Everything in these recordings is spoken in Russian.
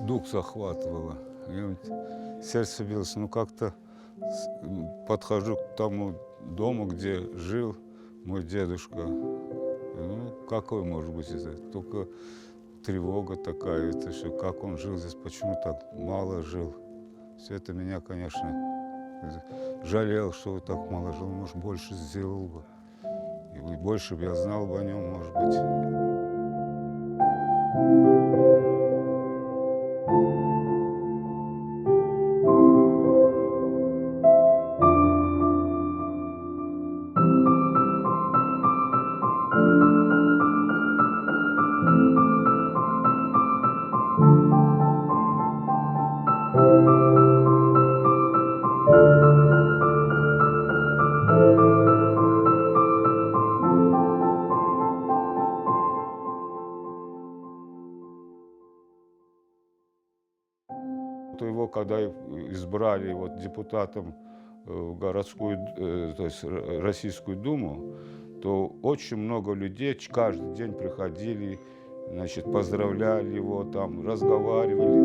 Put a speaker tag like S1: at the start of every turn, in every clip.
S1: дух захватывало. И вот сердце билось, ну как-то подхожу к тому дому, где жил мой дедушка. Ну, какой может быть это? Только тревога такая, это что, как он жил здесь, почему так мало жил. Все это меня, конечно, жалел, что так мало жил, может, больше сделал бы. И больше бы я знал бы о нем, может быть. Его, когда избрали вот депутатом в городскую, то есть Российскую Думу, то очень много людей каждый день приходили, значит, поздравляли его, там, разговаривали.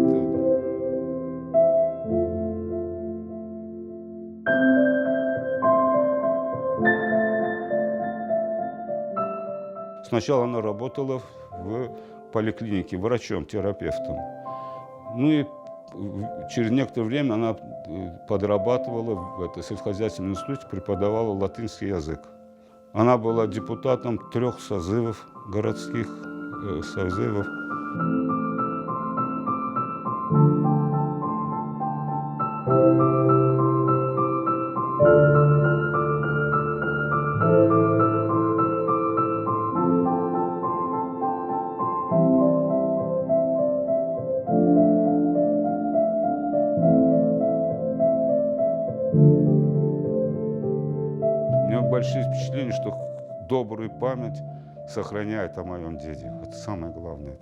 S1: Сначала она работала в поликлинике врачом-терапевтом. Ну и через некоторое время она подрабатывала в сельскохозяйственном институте, преподавала латинский язык. Она была депутатом 3 созывов, городских созывов. У меня большие впечатления, что добрую память сохраняет о моем деде. Это самое главное.